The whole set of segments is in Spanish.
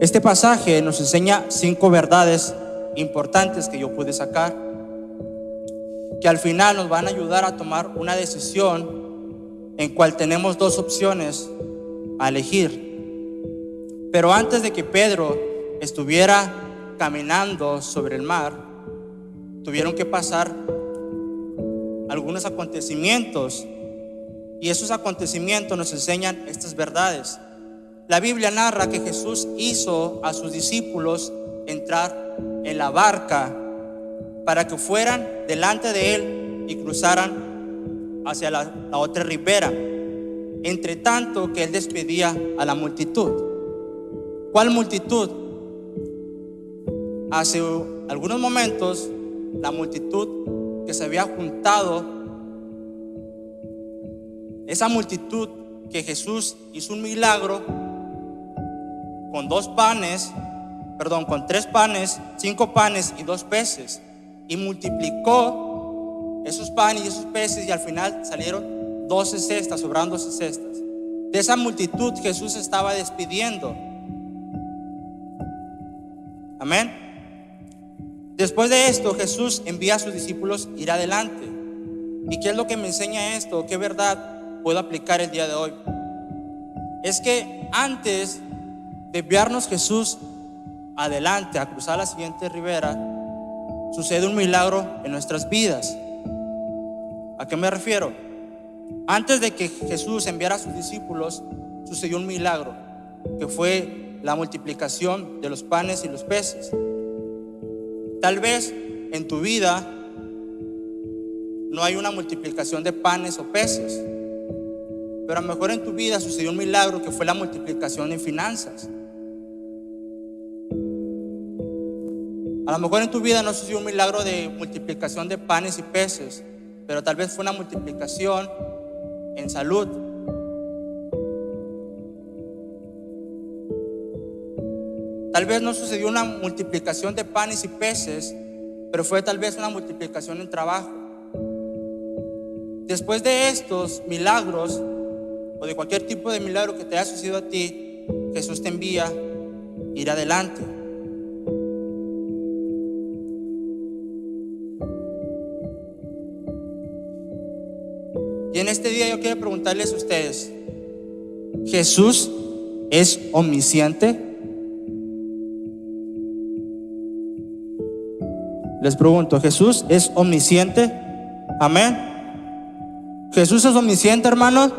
Este pasaje nos enseña 5 verdades importantes que yo pude sacar, que al final nos van a ayudar a tomar una decisión en cual tenemos 2 opciones a elegir. Pero antes de que Pedro estuviera caminando sobre el mar, tuvieron que pasar algunos acontecimientos, y esos acontecimientos nos enseñan estas verdades. La Biblia narra que Jesús hizo a sus discípulos entrar en la barca para que fueran delante de él y cruzaran hacia la otra ribera, entre tanto que él despedía a la multitud. ¿Cuál multitud? Hace algunos momentos, la multitud que se había juntado, esa multitud que Jesús hizo un milagro con 3 panes, 5 panes y 2 peces, y multiplicó esos panes y esos peces, y al final salieron 12 cestas, sobraron 12 cestas. De esa multitud Jesús estaba despidiendo. Amén. Después de esto, Jesús envía a sus discípulos ir adelante. ¿Y qué es lo que me enseña esto? ¿Qué verdad puedo aplicar el día de hoy? Es que antes de enviarnos Jesús adelante a cruzar la siguiente ribera, sucede un milagro en nuestras vidas. ¿A qué me refiero? Antes de que Jesús enviara a sus discípulos, sucedió un milagro, que fue la multiplicación de los panes y los peces. Tal vez en tu vida no hay una multiplicación de panes o peces, pero a lo mejor en tu vida sucedió un milagro, que fue la multiplicación en finanzas. A lo mejor en tu vida no sucedió un milagro de multiplicación de panes y peces, pero tal vez fue una multiplicación en salud. Tal vez no sucedió una multiplicación de panes y peces, pero fue tal vez una multiplicación en trabajo. Después de estos milagros, o de cualquier tipo de milagro que te haya sucedido a ti, Jesús te envía a ir adelante. Y en este día yo quiero preguntarles a ustedes: ¿Jesús es omnisciente? Les pregunto, ¿Jesús es omnisciente? Amén. ¿Jesús es omnisciente, hermanos?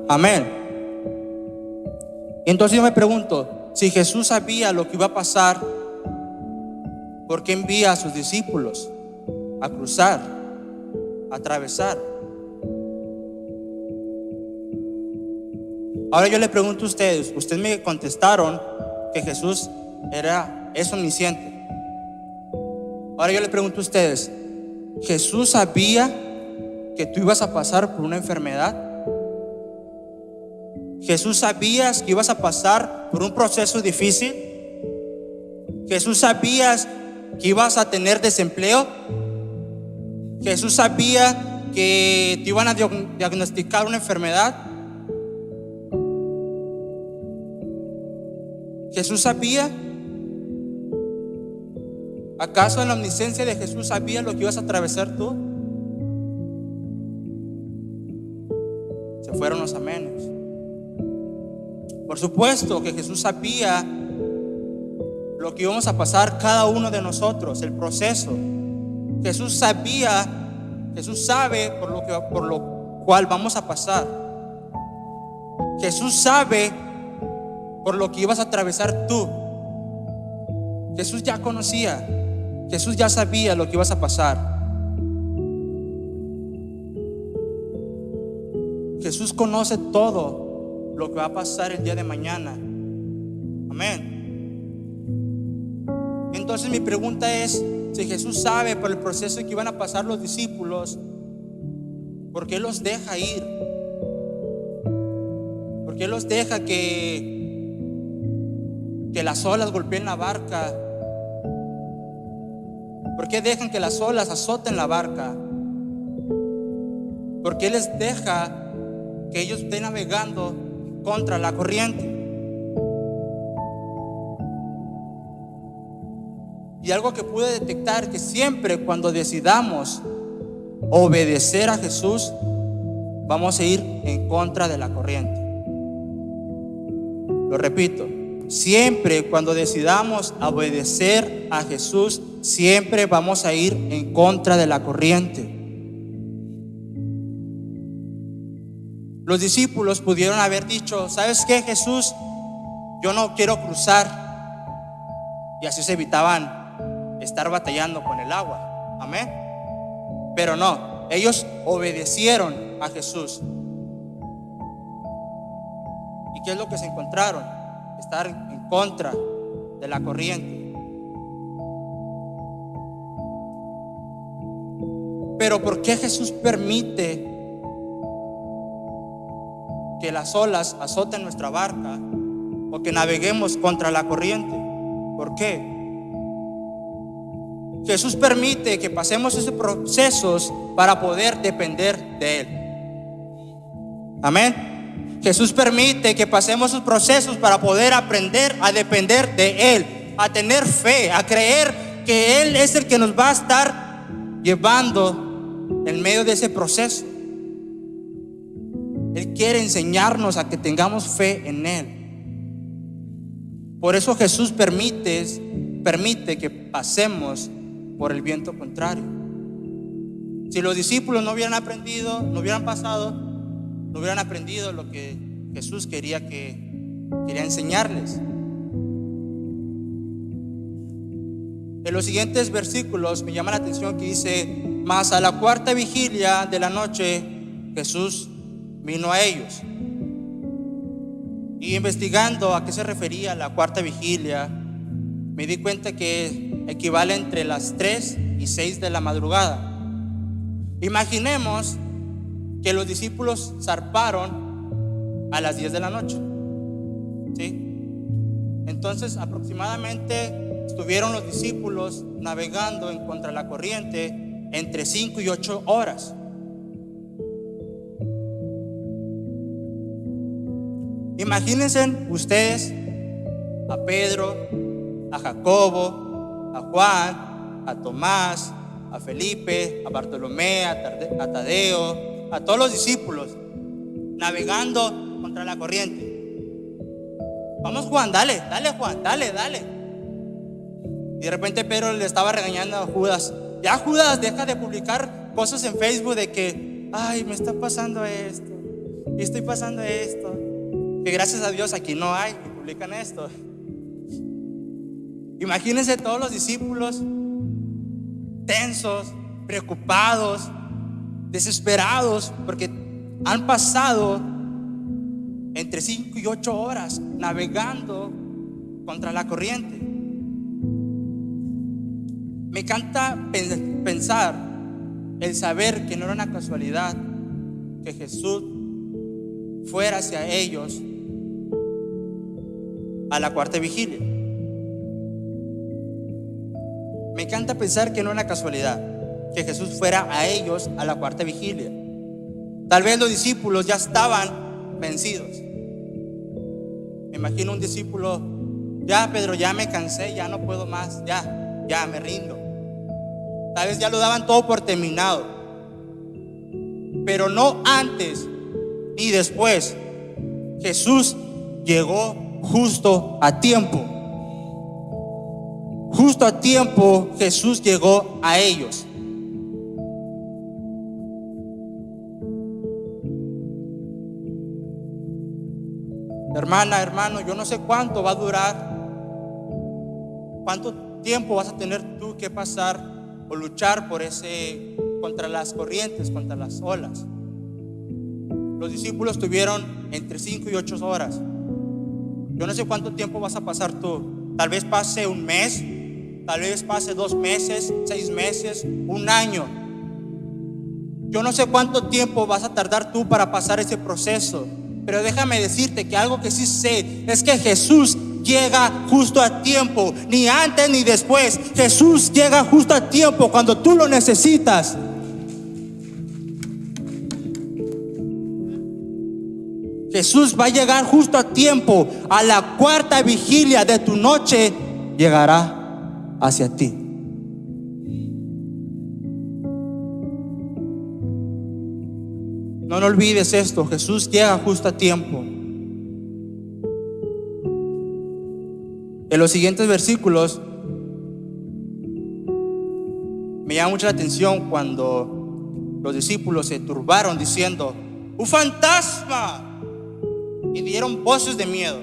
Amén. Entonces yo me pregunto, si Jesús sabía lo que iba a pasar, ¿por qué envía a sus discípulos a cruzar, a atravesar? Ahora yo le pregunto a ustedes me contestaron que Jesús es omnisciente. Ahora yo le pregunto a ustedes, ¿Jesús sabía que tú ibas a pasar por una enfermedad? ¿Jesús sabías que ibas a pasar por un proceso difícil? ¿Jesús sabías que ibas a tener desempleo? ¿Jesús sabía que te iban a diagnosticar una enfermedad? ¿Jesús sabía? ¿Acaso en la omnisciencia de Jesús sabía lo que ibas a atravesar tú? Se fueron los amenes. Por supuesto que Jesús sabía lo que íbamos a pasar cada uno de nosotros, el proceso. Jesús sabía, Jesús sabe por lo cual vamos a pasar. Jesús sabe por lo que ibas a atravesar tú. Jesús ya conocía, Jesús ya sabía lo que ibas a pasar. Jesús conoce todo lo que va a pasar el día de mañana. Amén. Entonces mi pregunta es, si Jesús sabe por el proceso que iban a pasar los discípulos, ¿por qué los deja ir? ¿Por qué los deja que las olas golpeen la barca? ¿Por qué dejan que las olas azoten la barca? ¿Por qué les deja que ellos estén navegando contra la corriente? Y algo que pude detectar, que siempre cuando decidamos obedecer a Jesús, vamos a ir en contra de la corriente. Lo repito, siempre cuando decidamos obedecer a Jesús, siempre vamos a ir en contra de la corriente. Los discípulos pudieron haber dicho: ¿sabes qué, Jesús? Yo no quiero cruzar. Y así se evitaban estar batallando con el agua. Amén. Pero no, ellos obedecieron a Jesús. ¿Y qué es lo que se encontraron? Estar en contra de la corriente. Pero ¿por qué Jesús permite que las olas azoten nuestra barca o que naveguemos contra la corriente? ¿Por qué? Jesús permite que pasemos esos procesos para poder depender de Él. Amén. Jesús permite que pasemos esos procesos para poder aprender a depender de Él, a tener fe, a creer que Él es el que nos va a estar llevando en medio de ese proceso. Él quiere enseñarnos a que tengamos fe en Él. Por eso Jesús permite que pasemos por el viento contrario. Si los discípulos no hubieran aprendido, no hubieran pasado, no hubieran aprendido lo que Jesús quería enseñarles. En los siguientes versículos me llama la atención que dice: mas a la cuarta vigilia de la noche Jesús vino a ellos. Y investigando a qué se refería la cuarta vigilia, me di cuenta que equivale entre las 3 y 6 de la madrugada. Imaginemos que los discípulos zarparon a las 10 de la noche, ¿sí? Entonces aproximadamente estuvieron los discípulos navegando en contra de la corriente entre 5 y 8 horas. Imagínense ustedes a Pedro, a Jacobo, a Juan, a Tomás, a Felipe, a Bartolomé, a Tadeo, a todos los discípulos navegando contra la corriente. Vamos, Juan, dale, Juan, dale. Y de repente Pedro le estaba regañando a Judas: ya, Judas, deja de publicar cosas en Facebook de que, ay, me está pasando esto y estoy pasando esto, que gracias a Dios aquí no hay que publican esto. Imagínense todos los discípulos tensos, preocupados, desesperados, porque han pasado entre 5 y 8 horas navegando contra la corriente. Me encanta pensar, el saber que no era una casualidad que Jesús fuera hacia ellos a la cuarta vigilia. Me encanta pensar que no es una casualidad que Jesús fuera a ellos a la cuarta vigilia. Tal vez los discípulos ya estaban vencidos. Me imagino un discípulo: ya, Pedro, ya me cansé, ya no puedo más, ya me rindo. Tal vez ya lo daban todo por terminado. Pero no antes ni después. Jesús llegó justo a tiempo. Justo a tiempo Jesús llegó a ellos. Hermana, hermano, yo no sé cuánto va a durar, cuánto tiempo vas a tener tú que pasar o luchar contra las corrientes, contra las olas. Los discípulos tuvieron entre 5 y 8 horas. Yo no sé cuánto tiempo vas a pasar tú. Tal vez pase un mes, tal vez pase 2 meses, 6 meses, un año. Yo no sé cuánto tiempo vas a tardar tú para pasar ese proceso. Pero déjame decirte que algo que sí sé es que Jesús llega justo a tiempo, ni antes ni después. Jesús llega justo a tiempo cuando tú lo necesitas. Jesús va a llegar justo a tiempo. A la cuarta vigilia de tu noche llegará. hacia ti. No olvides esto, Jesús llega justo a tiempo. En los siguientes versículos me llama mucho la atención cuando los discípulos se turbaron diciendo: ¡un fantasma! Y dieron voces de miedo.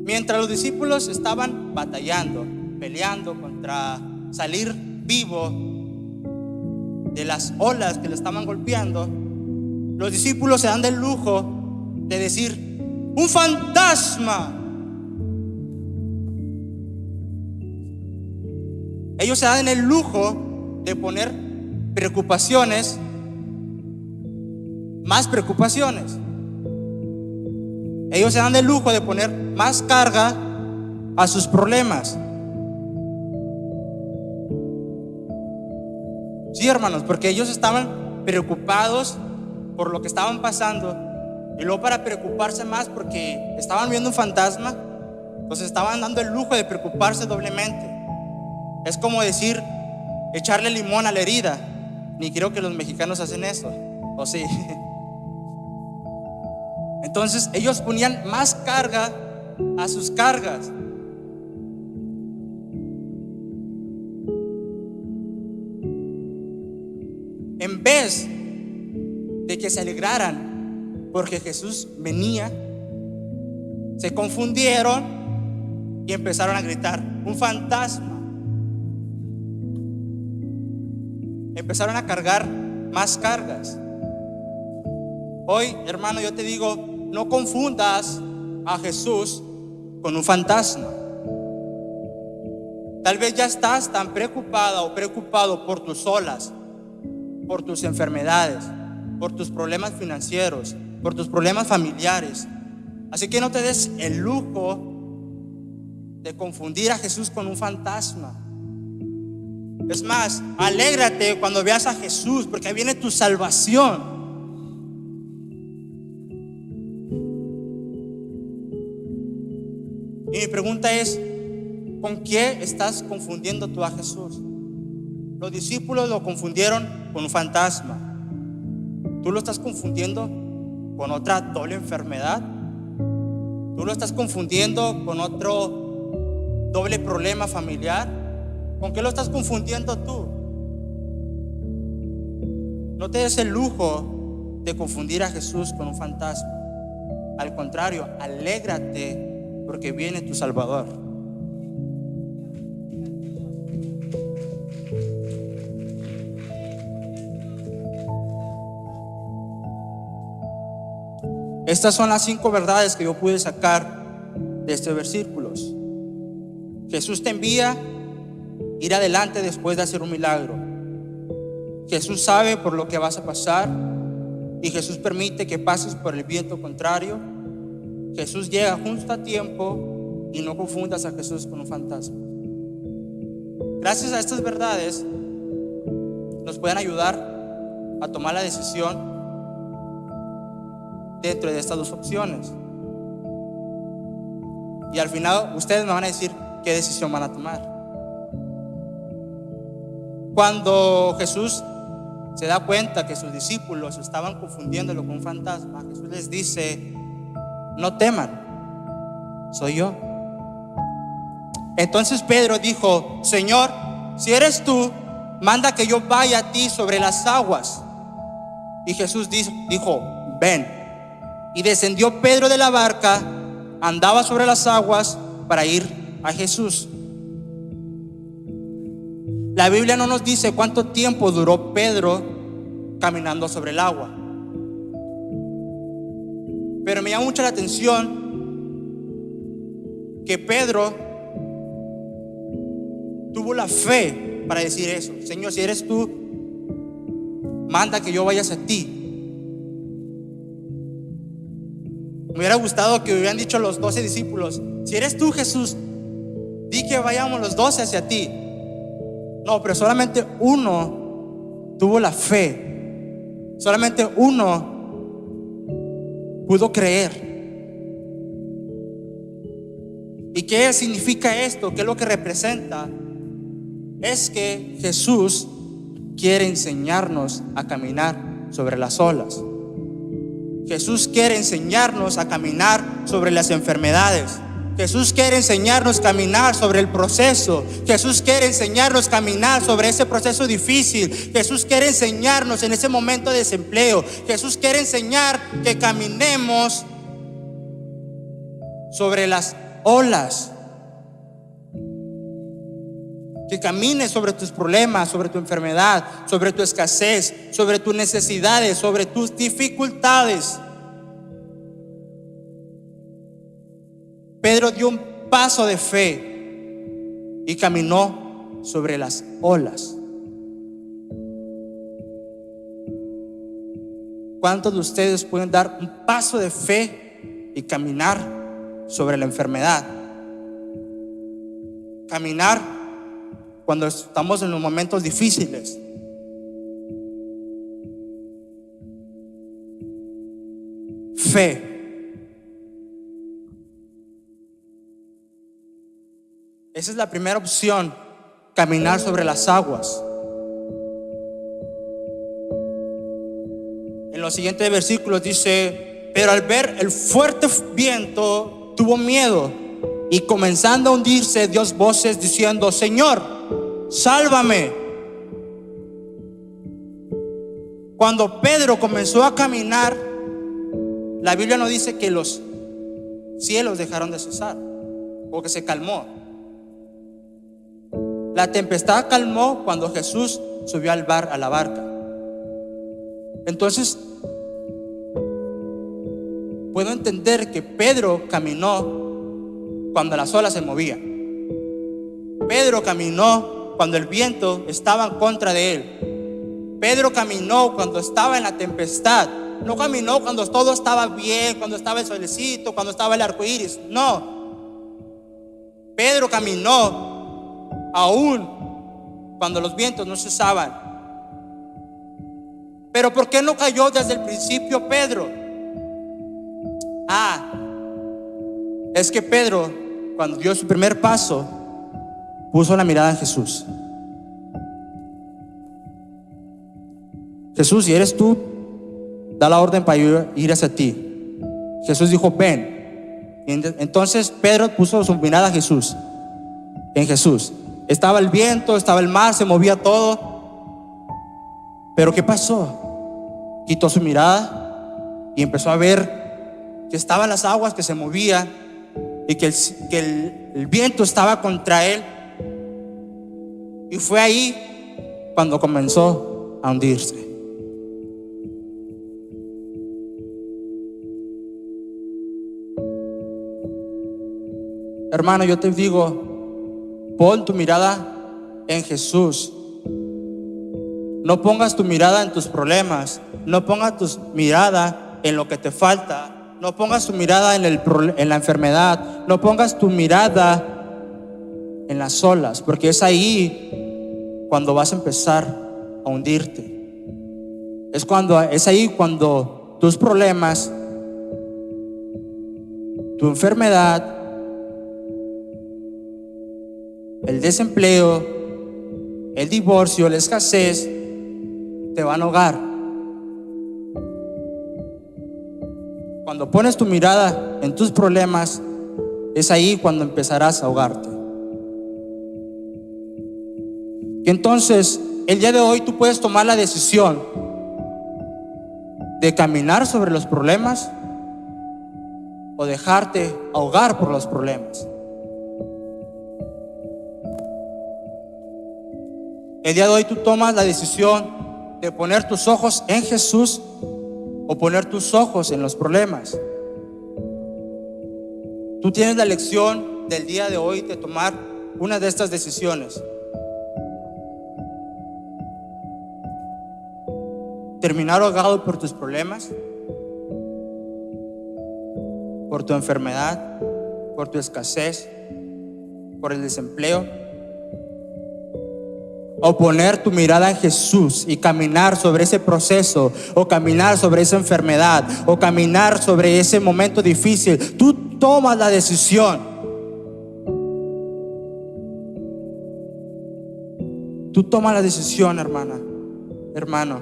Mientras los discípulos estaban batallando, peleando contra salir vivo de las olas que le estaban golpeando, los discípulos se dan el lujo de decir: ¡un fantasma! Ellos se dan el lujo de poner preocupaciones, más preocupaciones. Ellos se dan el lujo de poner más carga a sus problemas. Sí, hermanos, porque ellos estaban preocupados por lo que estaban pasando, y luego para preocuparse más porque estaban viendo un fantasma, pues estaban dando el lujo de preocuparse doblemente. Es como decir, echarle limón a la herida. Ni creo que los mexicanos hacen eso, ¿o sí? Entonces ellos ponían más carga a sus cargas. En vez de que se alegraran porque Jesús venía, se confundieron y empezaron a gritar: ¡un fantasma! Empezaron a cargar más cargas. Hoy, hermano, yo te digo, no confundas a Jesús con un fantasma. Tal vez ya estás tan preocupada o preocupado por tus olas, por tus enfermedades, por tus problemas financieros, por tus problemas familiares. Así que no te des el lujo de confundir a Jesús con un fantasma. Es más, alégrate cuando veas a Jesús, porque ahí viene tu salvación. Y mi pregunta es: ¿con qué estás confundiendo tú a Jesús? Los discípulos lo confundieron con un fantasma. ¿Tú lo estás confundiendo con otra doble enfermedad? ¿Tú lo estás confundiendo con otro doble problema familiar? ¿Con qué lo estás confundiendo tú? No te des el lujo de confundir a Jesús con un fantasma. Al contrario, alégrate porque viene tu Salvador. Estas son las 5 verdades que yo pude sacar de estos versículos. Jesús te envía a ir adelante después de hacer un milagro. Jesús sabe por lo que vas a pasar y Jesús permite que pases por el viento contrario. Jesús llega justo a tiempo y no confundas a Jesús con un fantasma. Gracias a estas verdades nos pueden ayudar a tomar la decisión dentro de estas dos opciones. Y al final ustedes me van a decir qué decisión van a tomar. Cuando Jesús se da cuenta que sus discípulos estaban confundiéndolo con un fantasma, Jesús les dice: no teman, soy yo. Entonces Pedro dijo: Señor, si eres tú, manda que yo vaya a ti sobre las aguas. Y Jesús dijo: ven. Y descendió Pedro de la barca, andaba sobre las aguas para ir a Jesús. La Biblia no nos dice cuánto tiempo duró Pedro caminando sobre el agua, pero me llama mucho la atención que Pedro tuvo la fe para decir eso: Señor, si eres tú, manda que yo vaya hacia ti. Me hubiera gustado que hubieran dicho los 12 discípulos: si eres tú, Jesús, di que vayamos los 12 hacia ti. No, pero solamente uno tuvo la fe. Solamente uno pudo creer. ¿Y qué significa esto? ¿Qué es lo que representa? Es que Jesús quiere enseñarnos a caminar sobre las olas. Jesús quiere enseñarnos a caminar sobre las enfermedades. Jesús quiere enseñarnos a caminar sobre el proceso. Jesús quiere enseñarnos a caminar sobre ese proceso difícil. Jesús quiere enseñarnos en ese momento de desempleo. Jesús quiere enseñar que caminemos sobre las olas. Que camines sobre tus problemas, sobre tu enfermedad, sobre tu escasez, sobre tus necesidades, sobre tus dificultades. Pedro dio un paso de fe y caminó sobre las olas. ¿Cuántos de ustedes pueden dar un paso de fe y caminar sobre la enfermedad? Caminar cuando estamos en los momentos difíciles. Fe. Esa es la primera opción, caminar sobre las aguas. En los siguientes versículos dice: pero al ver el fuerte viento tuvo miedo, y comenzando a hundirse dio voces diciendo: Señor, sálvame. Cuando Pedro comenzó a caminar, la Biblia no dice que los cielos dejaron de cesar o que se calmó. La tempestad calmó cuando Jesús subió a la barca. Entonces puedo entender que Pedro caminó cuando las olas se movían. Pedro caminó cuando el viento estaba en contra de él. Pedro caminó cuando estaba en la tempestad. No caminó cuando todo estaba bien, cuando estaba el solecito, cuando estaba el arco iris. No. Pedro caminó aún cuando los vientos no cesaban. Pero ¿por qué no cayó desde el principio Pedro? Es que Pedro, cuando dio su primer paso, puso la mirada en Jesús. Jesús, si eres tú, da la orden para ir hacia ti. Jesús dijo: ven. Y entonces Pedro puso su mirada a Jesús, en Jesús. Estaba el viento, estaba el mar, se movía todo. Pero ¿qué pasó? Quitó su mirada y empezó a ver que estaban las aguas que se movían y que el viento estaba contra él. Y fue ahí cuando comenzó a hundirse. Hermano, yo te digo, pon tu mirada en Jesús. No pongas tu mirada en tus problemas. No pongas tu mirada en lo que te falta. No pongas tu mirada en la enfermedad. No pongas tu mirada en las olas, porque es ahí cuando vas a empezar a hundirte. Es ahí cuando tus problemas, tu enfermedad, el desempleo, el divorcio, la escasez te van a ahogar. Cuando pones tu mirada en tus problemas, es ahí cuando empezarás a ahogarte. Y entonces, el día de hoy tú puedes tomar la decisión de caminar sobre los problemas o dejarte ahogar por los problemas. El día de hoy tú tomas la decisión de poner tus ojos en Jesús o poner tus ojos en los problemas. Tú tienes la elección del día de hoy de tomar una de estas decisiones. Terminar ahogado por tus problemas, por tu enfermedad, por tu escasez, por el desempleo. O poner tu mirada en Jesús y caminar sobre ese proceso, o caminar sobre esa enfermedad, o caminar sobre ese momento difícil. Tú tomas la decisión. Tú toma la decisión, hermana, hermano.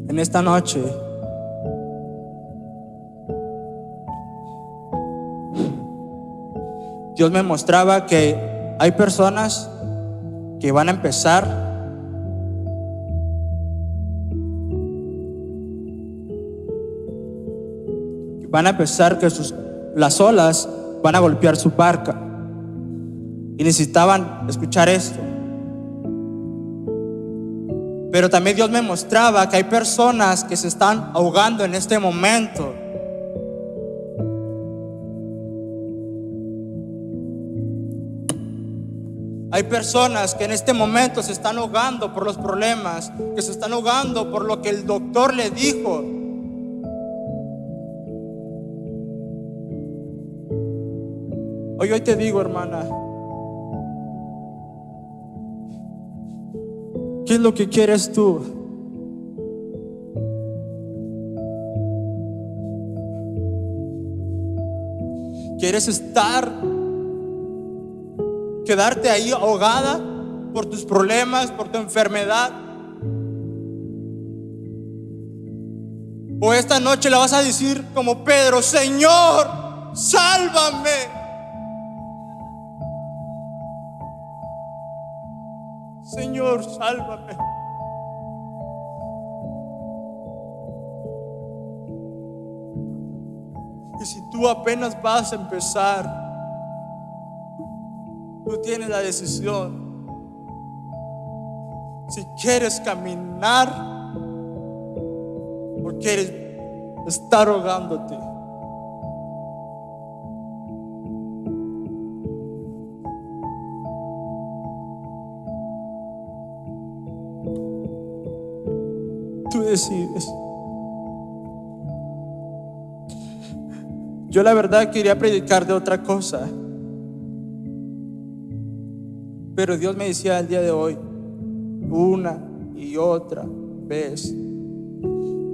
En esta noche Dios me mostraba que hay personas que van a empezar que las olas van a golpear su barca, y necesitaban escuchar esto. Pero también Dios me mostraba que hay personas que se están ahogando en este momento. Hay personas que en este momento se están ahogando por los problemas, que se están ahogando por lo que el doctor le dijo. Hoy te digo, hermana, ¿qué es lo que quieres tú? ¿Quieres quedarte ahí ahogada por tus problemas, por tu enfermedad? ¿O esta noche le vas a decir como Pedro: Señor, sálvame? Señor, sálvame. Y si tú apenas vas a empezar, tú tienes la decisión si quieres caminar o quieres estar ahogándote. Tú decides. Yo la verdad quería predicar de otra cosa, pero Dios me decía el día de hoy, una y otra vez,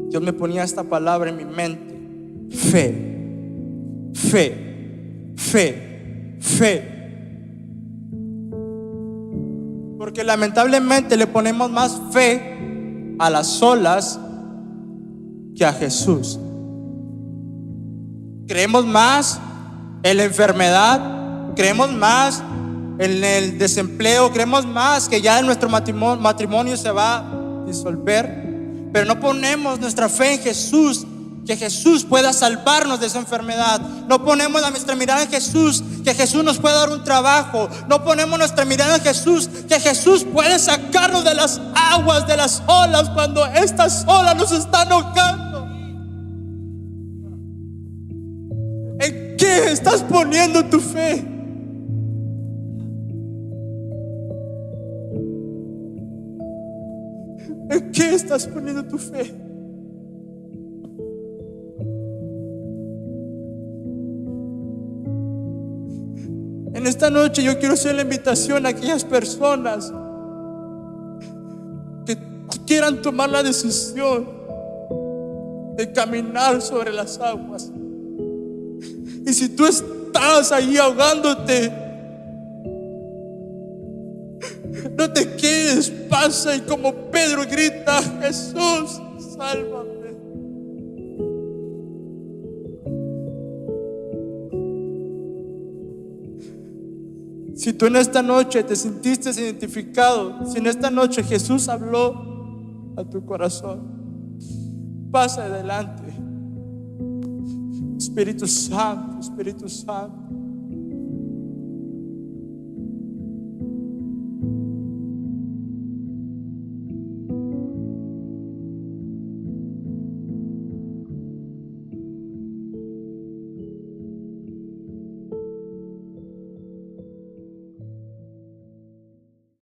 Dios me ponía esta palabra en mi mente: fe, fe, fe, fe. Porque lamentablemente le ponemos más fe a las olas que a Jesús. Creemos más en la enfermedad, creemos más en el desempleo, creemos más que ya nuestro matrimonio se va a disolver, pero no ponemos nuestra fe en Jesús, que Jesús pueda salvarnos de esa enfermedad. No ponemos nuestra mirada en Jesús, que Jesús nos pueda dar un trabajo. No ponemos nuestra mirada en Jesús, que Jesús puede sacarnos de las aguas, de las olas, cuando estas olas nos están ahogando. ¿En qué estás poniendo tu fe? ¿En qué estás poniendo tu fe? En esta noche yo quiero hacer la invitación a aquellas personas que quieran tomar la decisión de caminar sobre las aguas. Y si tú estás ahí ahogándote, no te quedes, pasa y como Pedro grita: Jesús, sálvame. Si tú en esta noche te sentiste identificado, si en esta noche Jesús habló a tu corazón, pasa adelante. Espíritu Santo, Espíritu Santo.